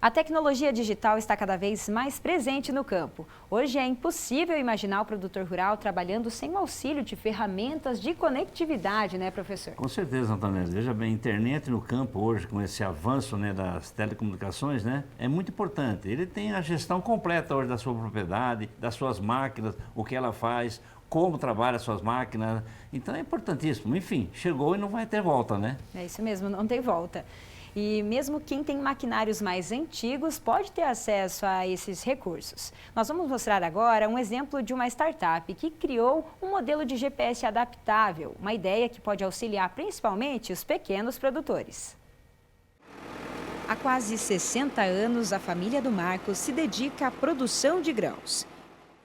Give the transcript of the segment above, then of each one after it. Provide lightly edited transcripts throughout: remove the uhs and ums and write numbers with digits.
A tecnologia digital está cada vez mais presente no campo. Hoje é impossível imaginar o produtor rural trabalhando sem o auxílio de ferramentas de conectividade, né, professor? Com certeza, Antonella. Veja bem, a internet no campo hoje, com esse avanço, né, das telecomunicações, né, é muito importante. Ele tem a gestão completa hoje da sua propriedade, das suas máquinas, o que ela faz, como trabalha as suas máquinas. Então é importantíssimo. Enfim, chegou e não vai ter volta, né? É isso mesmo, não tem volta. E mesmo quem tem maquinários mais antigos pode ter acesso a esses recursos. Nós vamos mostrar agora um exemplo de uma startup que criou um modelo de GPS adaptável, uma ideia que pode auxiliar principalmente os pequenos produtores. Há quase 60 anos, a família do Marcos se dedica à produção de grãos.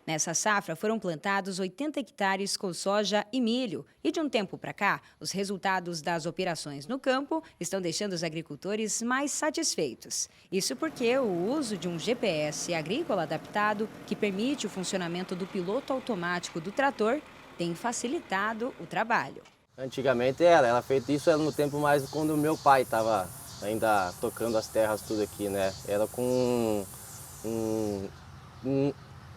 Nessa safra foram plantados 80 hectares com soja e milho. E de um tempo para cá, os resultados das operações no campo estão deixando os agricultores mais satisfeitos. Isso porque o uso de um GPS agrícola adaptado, que permite o funcionamento do piloto automático do trator, tem facilitado o trabalho. Antigamente era feito isso no tempo mais quando o meu pai estava ainda tocando as terras tudo aqui, né? Era com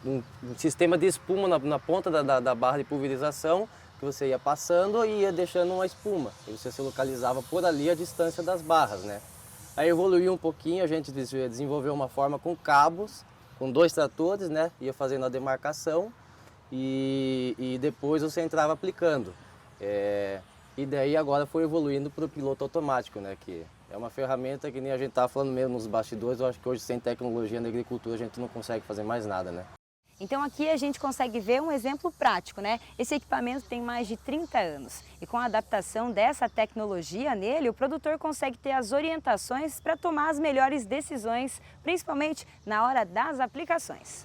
um sistema de espuma na ponta da barra de pulverização, que você ia passando e ia deixando uma espuma. E você se localizava por ali a distância das barras, né? Aí evoluiu um pouquinho, a gente desenvolveu uma forma com cabos, com 2 tratores, né? Ia fazendo a demarcação e depois você entrava aplicando. E daí agora foi evoluindo para o piloto automático, né? Que é uma ferramenta que nem a gente estava falando mesmo nos bastidores. Eu acho que hoje sem tecnologia na agricultura a gente não consegue fazer mais nada, né? Então aqui a gente consegue ver um exemplo prático, né? Esse equipamento tem mais de 30 anos e com a adaptação dessa tecnologia nele, o produtor consegue ter as orientações para tomar as melhores decisões, principalmente na hora das aplicações.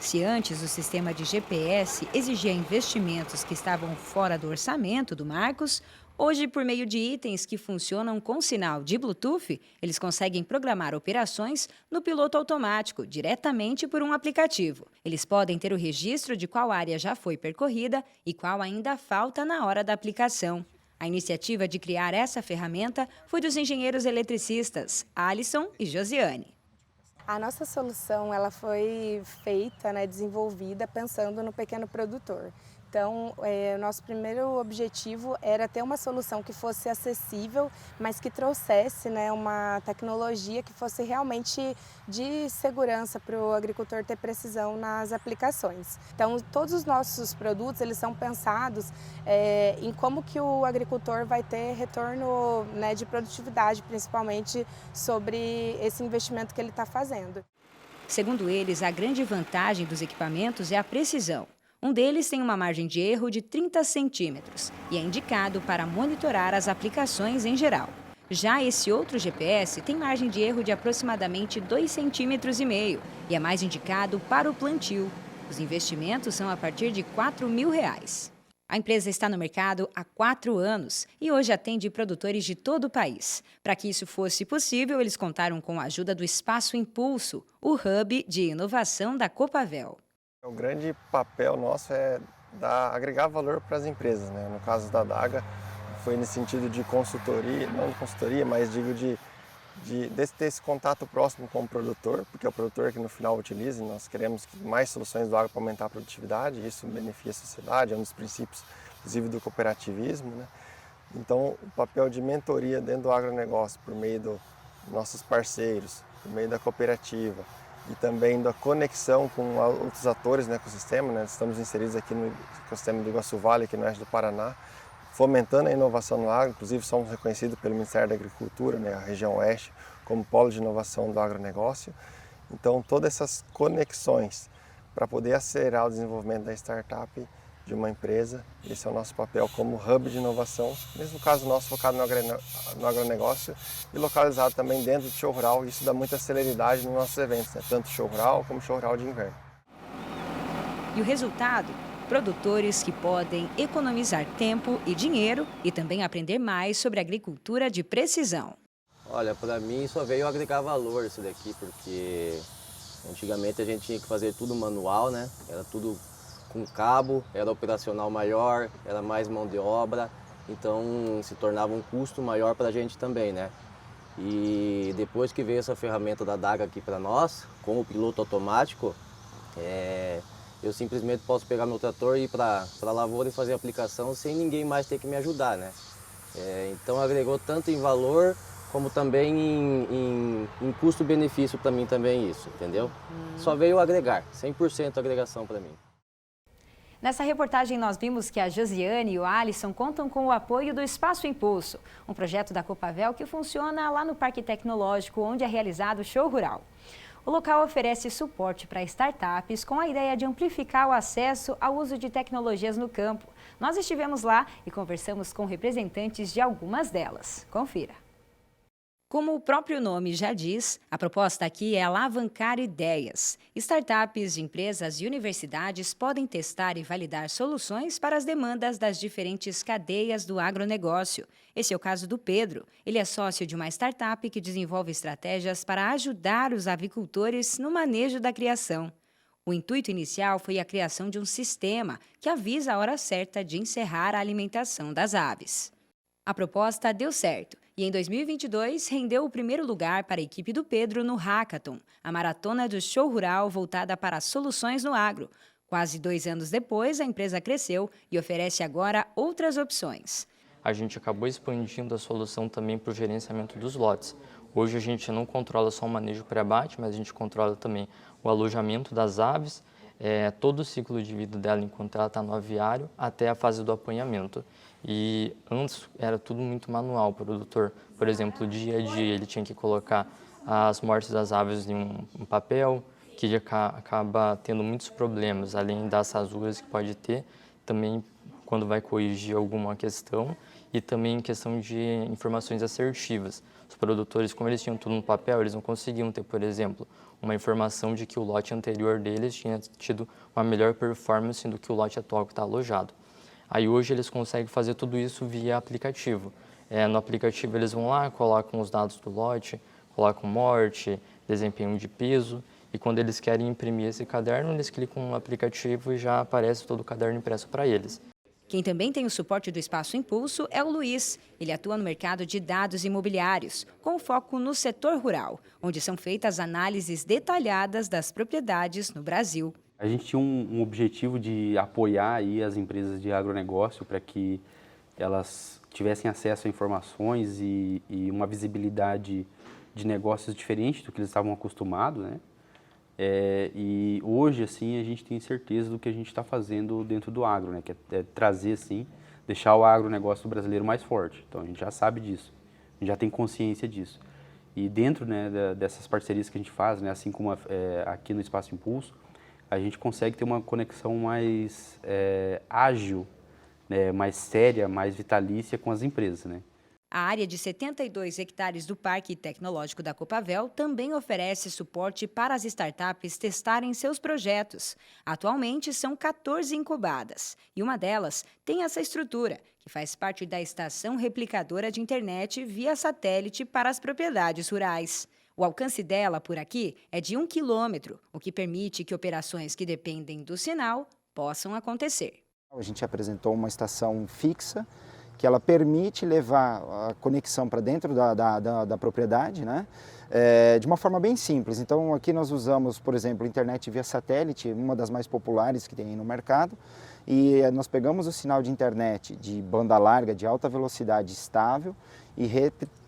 Se antes o sistema de GPS exigia investimentos que estavam fora do orçamento do Marcos, hoje, por meio de itens que funcionam com sinal de Bluetooth, eles conseguem programar operações no piloto automático, diretamente por um aplicativo. Eles podem ter o registro de qual área já foi percorrida e qual ainda falta na hora da aplicação. A iniciativa de criar essa ferramenta foi dos engenheiros eletricistas Alisson e Josiane. A nossa solução ela foi feita, desenvolvida pensando no pequeno produtor. Então, o nosso primeiro objetivo era ter uma solução que fosse acessível, mas que trouxesse uma tecnologia que fosse realmente de segurança para o agricultor ter precisão nas aplicações. Então, todos os nossos produtos eles são pensados em como que o agricultor vai ter retorno de produtividade, principalmente sobre esse investimento que ele está fazendo. Segundo eles, a grande vantagem dos equipamentos é a precisão. Um deles tem uma margem de erro de 30 centímetros e é indicado para monitorar as aplicações em geral. Já esse outro GPS tem margem de erro de aproximadamente 2,5 centímetros e é mais indicado para o plantio. Os investimentos são a partir de R$ 4.000. A empresa está no mercado há 4 anos e hoje atende produtores de todo o país. Para que isso fosse possível, eles contaram com a ajuda do Espaço Impulso, o hub de inovação da Copavel. O grande papel nosso é agregar valor para as empresas, né? No caso da Adaga, foi nesse sentido de consultoria, não de consultoria, mas digo de ter esse contato próximo com o produtor, porque é o produtor que no final utiliza, e nós queremos mais soluções do agro para aumentar a produtividade, isso beneficia a sociedade, é um dos princípios, inclusive, do cooperativismo, né? Então, o papel de mentoria dentro do agronegócio, por meio dos nossos parceiros, por meio da cooperativa, e também da conexão com outros atores no ecossistema, né? Estamos inseridos aqui no ecossistema do Iguaçu Vale, aqui no oeste do Paraná, fomentando a inovação no agro, inclusive somos reconhecidos pelo Ministério da Agricultura, né, a região oeste, como polo de inovação do agronegócio. Então, todas essas conexões para poder acelerar o desenvolvimento da startup de uma empresa, esse é o nosso papel como hub de inovação, mesmo no caso nosso focado no agronegócio e localizado também dentro do show rural. Isso dá muita celeridade nos nossos eventos, né, tanto show rural como show rural de inverno. E o resultado? Produtores que podem economizar tempo e dinheiro e também aprender mais sobre agricultura de precisão. Olha, para mim só veio agregar valor isso daqui, porque antigamente a gente tinha que fazer tudo manual, né? Era tudo com cabo, era operacional maior, era mais mão de obra, então se tornava um custo maior para a gente também, né? E depois que veio essa ferramenta da Daga aqui para nós, com o piloto automático, eu simplesmente posso pegar meu trator e ir para a lavoura e fazer a aplicação sem ninguém mais ter que me ajudar, né? Então agregou tanto em valor como também em custo-benefício para mim também isso, entendeu? Só veio agregar, 100% agregação para mim. Nessa reportagem nós vimos que a Josiane e o Alisson contam com o apoio do Espaço Impulso, um projeto da Copavel que funciona lá no Parque Tecnológico, onde é realizado o show rural. O local oferece suporte para startups com a ideia de amplificar o acesso ao uso de tecnologias no campo. Nós estivemos lá e conversamos com representantes de algumas delas. Confira. Como o próprio nome já diz, a proposta aqui é alavancar ideias. Startups, empresas e universidades podem testar e validar soluções para as demandas das diferentes cadeias do agronegócio. Esse é o caso do Pedro. Ele é sócio de uma startup que desenvolve estratégias para ajudar os avicultores no manejo da criação. O intuito inicial foi a criação de um sistema que avisa a hora certa de encerrar a alimentação das aves. A proposta deu certo e em 2022 rendeu o primeiro lugar para a equipe do Pedro no Hackathon, a maratona do show rural voltada para soluções no agro. Quase 2 anos depois, a empresa cresceu e oferece agora outras opções. A gente acabou expandindo a solução também para o gerenciamento dos lotes. Hoje a gente não controla só o manejo pré-abate, mas a gente controla também o alojamento das aves, todo o ciclo de vida dela enquanto ela está no aviário até a fase do apanhamento. E antes era tudo muito manual, o produtor, por exemplo, dia a dia ele tinha que colocar as mortes das aves em um papel, que acaba tendo muitos problemas, além das rasuras que pode ter, também quando vai corrigir alguma questão e também em questão de informações assertivas. Os produtores, como eles tinham tudo no papel, eles não conseguiam ter, por exemplo, uma informação de que o lote anterior deles tinha tido uma melhor performance do que o lote atual que está alojado. Aí hoje eles conseguem fazer tudo isso via aplicativo. No aplicativo eles vão lá, colocam os dados do lote, colocam morte, desempenho de peso, e quando eles querem imprimir esse caderno, eles clicam no aplicativo e já aparece todo o caderno impresso para eles. Quem também tem o suporte do Espaço Impulso é o Luiz. Ele atua no mercado de dados imobiliários, com foco no setor rural, onde são feitas análises detalhadas das propriedades no Brasil. A gente tinha um objetivo de apoiar aí as empresas de agronegócio para que elas tivessem acesso a informações e uma visibilidade de negócios diferente do que eles estavam acostumados, né? E hoje, assim, a gente tem certeza do que a gente está fazendo dentro do agro, né? Que é trazer, assim, deixar o agronegócio brasileiro mais forte. Então, a gente já sabe disso, a gente já tem consciência disso. E dentro, né, dessas parcerias que a gente faz, né, assim como aqui no Espaço Impulso, a gente consegue ter uma conexão mais ágil, né, mais séria, mais vitalícia com as empresas, né? A área de 72 hectares do Parque Tecnológico da Copavel também oferece suporte para as startups testarem seus projetos. Atualmente, são 14 incubadas e uma delas tem essa estrutura, que faz parte da estação replicadora de internet via satélite para as propriedades rurais. O alcance dela por aqui é de 1 quilômetro, o que permite que operações que dependem do sinal possam acontecer. A gente apresentou uma estação fixa, que ela permite levar a conexão para dentro da propriedade, né? De uma forma bem simples. Então aqui nós usamos, por exemplo, internet via satélite, uma das mais populares que tem no mercado, e nós pegamos o sinal de internet de banda larga, de alta velocidade estável, e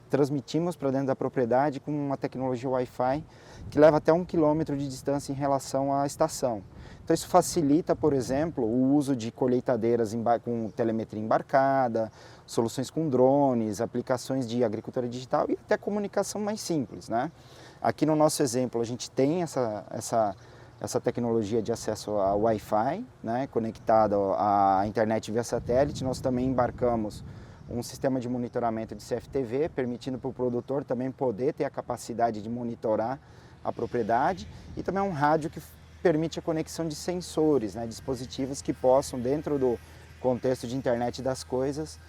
transmitimos para dentro da propriedade com uma tecnologia Wi-Fi que leva até 1 quilômetro de distância em relação à estação. Então isso facilita, por exemplo, o uso de colheitadeiras com telemetria embarcada, soluções com drones, aplicações de agricultura digital e até comunicação mais simples, né? Aqui no nosso exemplo a gente tem essa tecnologia de acesso ao Wi-Fi, né, conectado à internet via satélite. Nós também embarcamos um sistema de monitoramento de CFTV, permitindo para o produtor também poder ter a capacidade de monitorar a propriedade, e também um rádio que permite a conexão de sensores, né, dispositivos que possam, dentro do contexto de internet das coisas,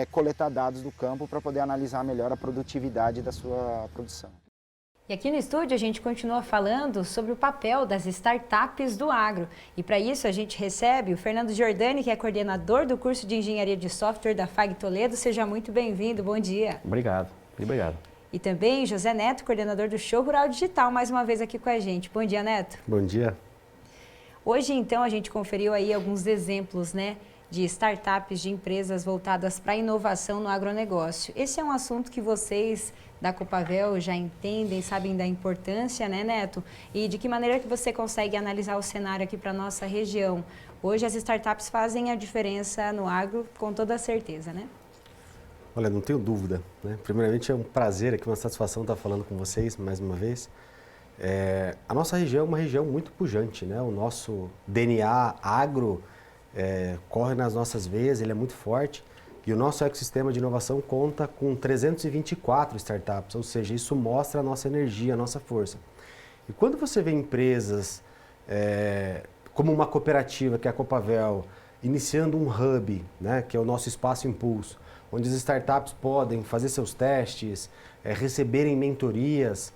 coletar dados do campo para poder analisar melhor a produtividade da sua produção. E aqui no estúdio a gente continua falando sobre o papel das startups do agro. E para isso a gente recebe o Fernando Giordani, que é coordenador do curso de Engenharia de Software da FAG Toledo. Seja muito bem-vindo, bom dia. Obrigado, obrigado. E também José Neto, coordenador do Show Rural Digital, mais uma vez aqui com a gente. Bom dia, Neto. Bom dia. Hoje, então, a gente conferiu aí alguns exemplos, né, de startups, de empresas voltadas para a inovação no agronegócio. Esse é um assunto que vocês da Copavel já entendem, sabem da importância, né, Neto? E de que maneira que você consegue analisar o cenário aqui para a nossa região? Hoje as startups fazem a diferença no agro com toda certeza, né? Olha, não tenho dúvida, né? Primeiramente é um prazer aqui, uma satisfação estar falando com vocês mais uma vez. A nossa região é uma região muito pujante, né? O nosso DNA agro corre nas nossas veias, ele é muito forte. E o nosso ecossistema de inovação conta com 324 startups, ou seja, isso mostra a nossa energia, a nossa força. E quando você vê empresas como uma cooperativa, que é a Copavel, iniciando um hub, né, que é o nosso espaço impulso, onde as startups podem fazer seus testes, receberem mentorias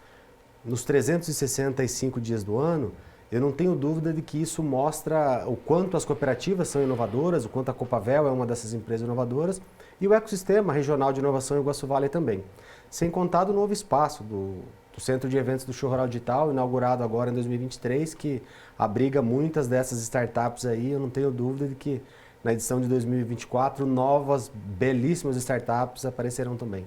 nos 365 dias do ano, eu não tenho dúvida de que isso mostra o quanto as cooperativas são inovadoras, o quanto a Copavel é uma dessas empresas inovadoras e o ecossistema regional de inovação em Iguaçu Valley também. Sem contar do novo espaço do Centro de Eventos do Show Rural Digital, inaugurado agora em 2023, que abriga muitas dessas startups aí. Eu não tenho dúvida de que na edição de 2024 novas, belíssimas startups aparecerão também.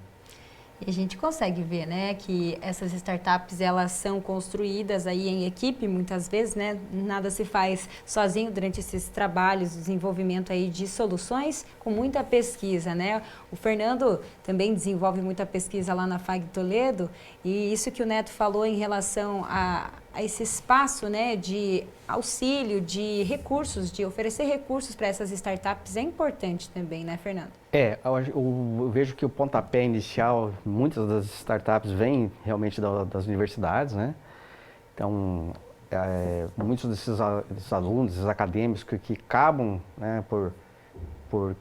E a gente consegue ver, né, que essas startups, elas são construídas aí em equipe, muitas vezes, né, nada se faz sozinho durante esses trabalhos, desenvolvimento aí de soluções com muita pesquisa, né. O Fernando também desenvolve muita pesquisa lá na FAG Toledo e isso que o Neto falou em relação a esse espaço, né, de auxílio, de recursos, de oferecer recursos para essas startups é importante também, né, Fernando? Eu vejo que o pontapé inicial, muitas das startups vêm realmente das universidades, né? Então, muitos desses alunos, esses acadêmicos que acabam, né, por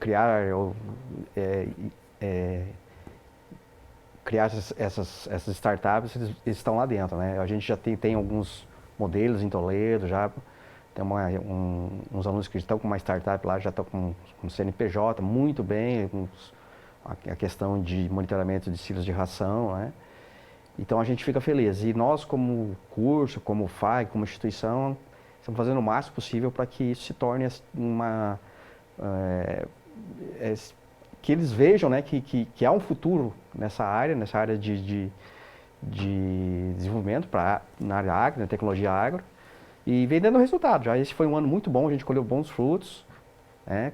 criar essas startups, eles estão lá dentro, né? A gente já tem alguns modelos em Toledo, já tem uns alunos que estão com uma startup lá, já estão com CNPJ, muito bem, a questão de monitoramento de ciclos de ração, né? Então a gente fica feliz. E nós, como curso, como FAG, como instituição, estamos fazendo o máximo possível para que isso se torne que eles vejam, né, que há um futuro nessa área de desenvolvimento na área agro, na tecnologia agro, e vem dando resultado. Já esse foi um ano muito bom, a gente colheu bons frutos, né?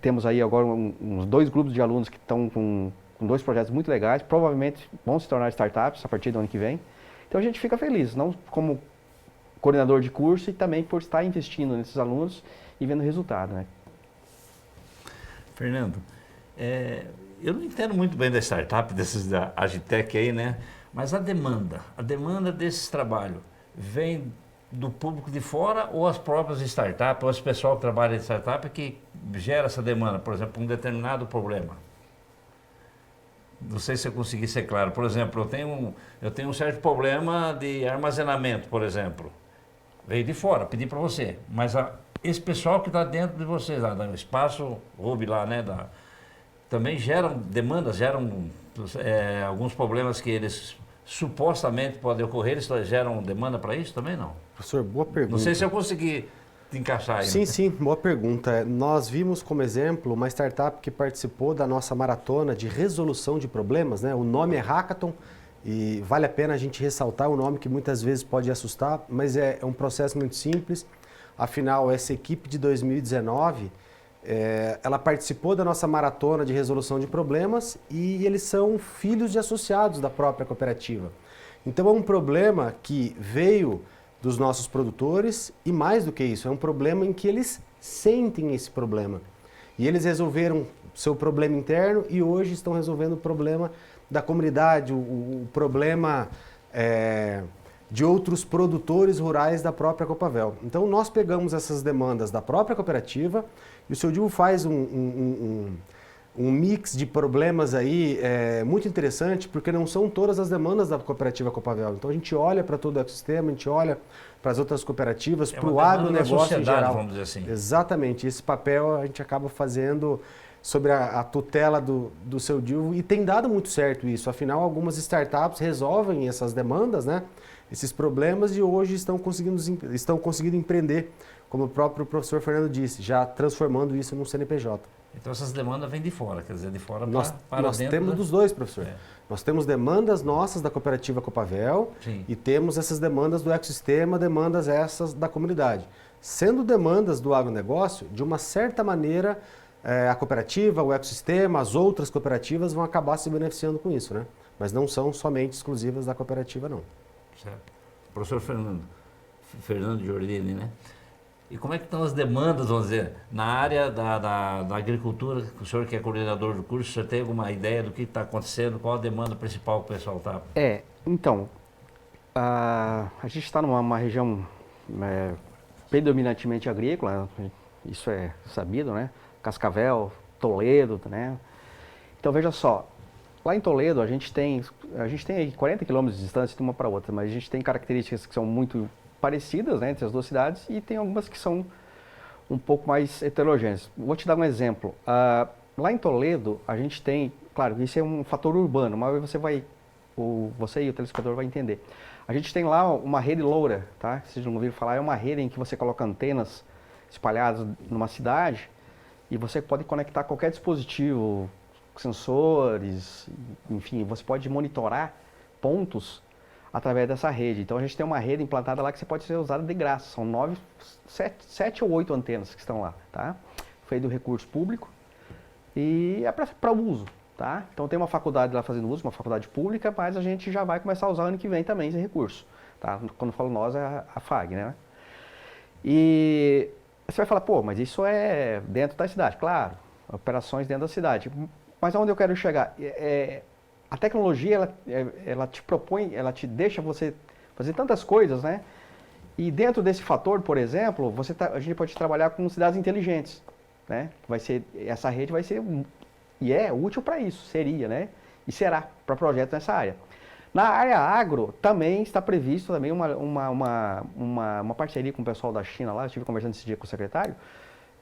Temos aí agora uns 2 grupos de alunos que estão com 2 projetos muito legais, provavelmente vão se tornar startups a partir do ano que vem. Então a gente fica feliz, não como coordenador de curso e também por estar investindo nesses alunos e vendo resultado, né? Fernando, eu não entendo muito bem da startup, desses da Agitec aí, né? Mas a demanda desses trabalhos vem do público de fora ou as próprias startups, ou as pessoal que trabalha em startup que gera essa demanda, por exemplo, um determinado problema? Não sei se eu consegui ser claro. Por exemplo, eu tenho um certo problema de armazenamento, por exemplo. Veio de fora, pedi para você, mas esse pessoal que está dentro de vocês, lá no espaço hub lá, né, também geram demandas, geram alguns problemas que eles supostamente podem ocorrer, eles geram demanda para isso também, não? Professor, boa pergunta. Não sei se eu consegui te encaixar aí. Sim, sim, boa pergunta. Nós vimos como exemplo uma startup que participou da nossa maratona de resolução de problemas, né? O nome é Hackathon e vale a pena a gente ressaltar o nome que muitas vezes pode assustar, mas é um processo muito simples. Afinal, essa equipe de 2019, ela participou da nossa maratona de resolução de problemas e eles são filhos de associados da própria cooperativa. Então é um problema que veio dos nossos produtores e mais do que isso, é um problema em que eles sentem esse problema. E eles resolveram seu problema interno e hoje estão resolvendo o problema da comunidade, o problema de outros produtores rurais da própria Copavel. Então nós pegamos essas demandas da própria cooperativa e o seu Dilma faz um mix de problemas aí muito interessante, porque não são todas as demandas da cooperativa Copavel. Então a gente olha para todo o ecossistema, a gente olha para as outras cooperativas, para o agronegócio em geral. Vamos dizer assim. Exatamente, esse papel a gente acaba fazendo sobre a tutela do seu DIU e tem dado muito certo isso. Afinal, algumas startups resolvem essas demandas, né? Esses problemas e hoje estão conseguindo empreender, como o próprio professor Fernando disse, já transformando isso num CNPJ. Então essas demandas vêm de fora, quer dizer, de fora Nós dentro. Temos dos dois, professor. Nós temos demandas nossas da cooperativa Copavel e temos essas demandas do ecossistema, demandas essas da comunidade. Sendo demandas do agronegócio, de uma certa maneira, a cooperativa, o ecossistema, as outras cooperativas vão acabar se beneficiando com isso, né? Mas não são somente exclusivas da cooperativa, não. Certo. Professor Fernando Giordini, né? E como é que estão as demandas, vamos dizer, na área da agricultura, o senhor que é coordenador do curso, o senhor tem alguma ideia do que está acontecendo, qual a demanda principal que o pessoal está? Então, a gente está numa região predominantemente agrícola, isso é sabido, né? Cascavel, Toledo, né? Então, veja só, lá em Toledo a gente tem aí 40 quilômetros de distância de uma para outra, mas a gente tem características que são muito parecidas, né, entre as duas cidades e tem algumas que são um pouco mais heterogêneas. Vou te dar um exemplo. Lá em Toledo a gente tem, claro, isso é um fator urbano, mas você e o telespectador vai entender. A gente tem lá uma rede loura, tá? Vocês não ouviram falar, é uma rede em que você coloca antenas espalhadas numa cidade e você pode conectar qualquer dispositivo, sensores, enfim, você pode monitorar pontos através dessa rede. Então a gente tem uma rede implantada lá que você pode ser usada de graça. São 7 ou 8 antenas que estão lá, tá? Foi do recurso público e é para uso, tá? Então tem uma faculdade lá fazendo uso, uma faculdade pública, mas a gente já vai começar a usar ano que vem também esse recurso, tá? Quando eu falo nós, é a FAG, né? E você vai falar, pô, mas isso é dentro da cidade. Claro, operações dentro da cidade. Mas aonde eu quero chegar? A tecnologia, ela te propõe, ela te deixa você fazer tantas coisas, né? E dentro desse fator, por exemplo, a gente pode trabalhar com cidades inteligentes, né? Essa rede vai ser, e é útil para isso, seria, né? E será para projetos nessa área. Na área agro, também está previsto também uma parceria com o pessoal da China lá, eu estive conversando esse dia com o secretário,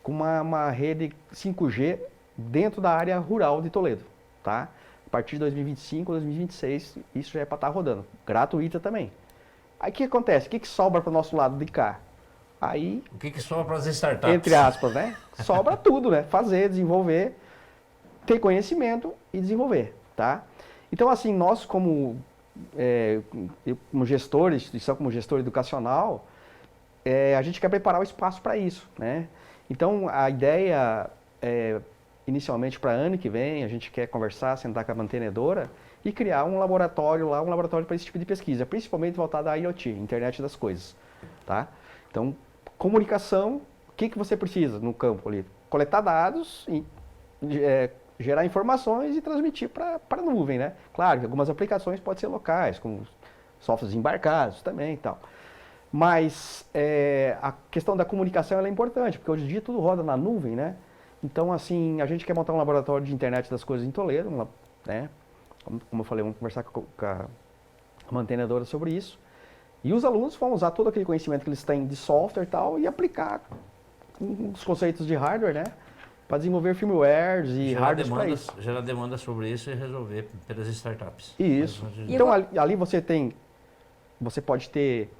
com uma rede 5G dentro da área rural de Toledo, tá? A partir de 2025, 2026, isso já é para estar rodando. Gratuita também. Aí o que acontece? O que sobra para o nosso lado de cá? Aí, o que sobra para as startups? Entre aspas, né? Sobra tudo, né? Fazer, desenvolver, ter conhecimento e desenvolver, tá? Então, assim, nós como gestores, instituição como gestor educacional, a gente quer preparar o espaço para isso, né? Então, a ideia inicialmente para ano que vem, a gente quer conversar, sentar com a mantenedora e criar um laboratório lá, um laboratório para esse tipo de pesquisa, principalmente voltado à IoT, Internet das Coisas, tá? Então, comunicação, o que você precisa no campo ali? Coletar dados, gerar informações e transmitir para a nuvem, né? Claro que algumas aplicações podem ser locais, como softwares embarcados também e tal. Mas a questão da comunicação ela é importante, porque hoje em dia tudo roda na nuvem, né? Então, assim, a gente quer montar um laboratório de internet das coisas em Toledo, né? Como eu falei, vamos conversar com a mantenedora sobre isso. E os alunos vão usar todo aquele conhecimento que eles têm de software e tal e aplicar os conceitos de hardware, né? Para desenvolver firmwares e hardware para isso. Gerar demanda sobre isso e resolver pelas startups. Isso. Então, ali você pode ter,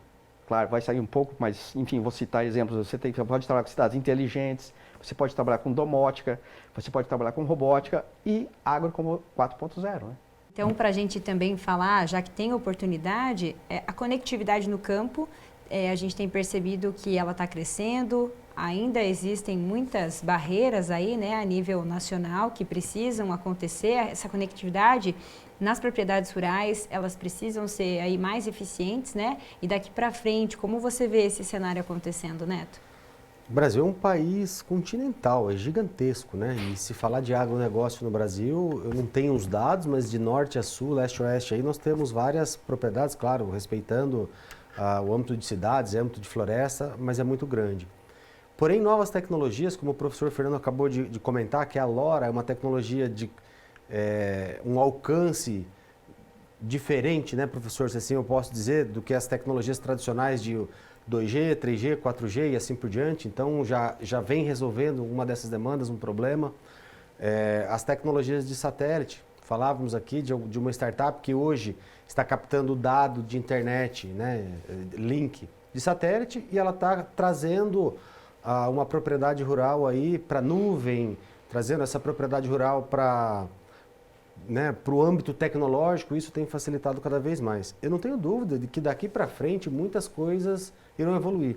claro, vai sair um pouco, mas, enfim, vou citar exemplos. Você pode trabalhar com cidades inteligentes, você pode trabalhar com domótica, você pode trabalhar com robótica e agro como 4.0, né? Então, para a gente também falar, já que tem oportunidade, a conectividade no campo, a gente tem percebido que ela está crescendo, ainda existem muitas barreiras aí, né, a nível nacional que precisam acontecer. Essa conectividade nas propriedades rurais, elas precisam ser aí mais eficientes, né? E daqui para frente, como você vê esse cenário acontecendo, Neto? O Brasil é um país continental, é gigantesco, né? E se falar de agronegócio no Brasil, eu não tenho os dados, mas de norte a sul, leste a oeste, aí nós temos várias propriedades, claro, respeitando o âmbito de cidades, âmbito de floresta, mas é muito grande. Porém, novas tecnologias, como o professor Fernando acabou de comentar, que a LoRa é uma tecnologia de um alcance diferente, né, professor, se assim eu posso dizer, do que as tecnologias tradicionais de 2G, 3G, 4G e assim por diante. Então, já vem resolvendo uma dessas demandas, um problema. As tecnologias de satélite, falávamos aqui de uma startup que hoje está captando dado de internet, né, link de satélite, e ela está trazendo uma propriedade rural aí para nuvem, trazendo essa propriedade rural para o âmbito tecnológico. Isso tem facilitado cada vez mais. Eu não tenho dúvida de que daqui para frente muitas coisas irão evoluir.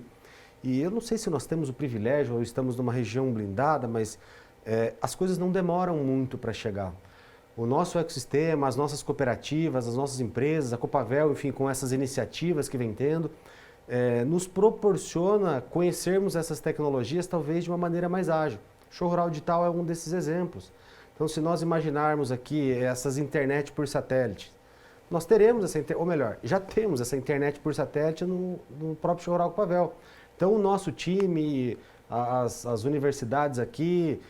E eu não sei se nós temos o privilégio ou estamos numa região blindada, mas as coisas não demoram muito para chegar. O nosso ecossistema, as nossas cooperativas, as nossas empresas, a Copavel, enfim, com essas iniciativas que vem tendo, nos proporciona conhecermos essas tecnologias talvez de uma maneira mais ágil. Show Rural Digital é um desses exemplos. Então, se nós imaginarmos aqui essas internet por satélite, nós teremos ou melhor, já temos essa internet por satélite no próprio Show Rural Copavel. Então, o nosso time, as universidades aqui,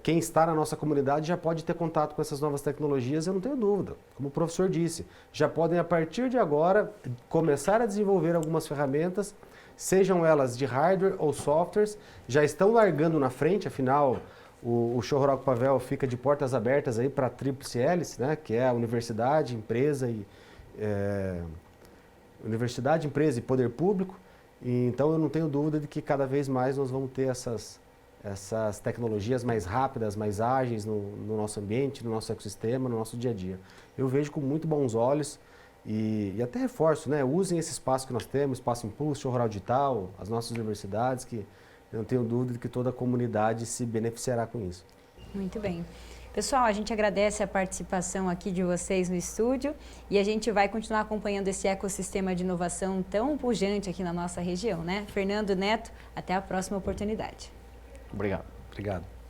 quem está na nossa comunidade já pode ter contato com essas novas tecnologias, eu não tenho dúvida. Como o professor disse, já podem, a partir de agora, começar a desenvolver algumas ferramentas, sejam elas de hardware ou softwares, já estão largando na frente, afinal, o Show Rural Copavel fica de portas abertas aí para a tríplice hélice, né, que é a universidade, empresa e poder público. E, então, eu não tenho dúvida de que cada vez mais nós vamos ter essas tecnologias mais rápidas, mais ágeis no nosso ambiente, no nosso ecossistema, no nosso dia a dia. Eu vejo com muito bons olhos e até reforço, né? Usem esse espaço que nós temos, Espaço Impulso, Show Rural Digital, as nossas universidades, que eu não tenho dúvida de que toda a comunidade se beneficiará com isso. Muito bem. Pessoal, a gente agradece a participação aqui de vocês no estúdio e a gente vai continuar acompanhando esse ecossistema de inovação tão pujante aqui na nossa região, né? Fernando, Neto, até a próxima oportunidade. Obrigado. Obrigado.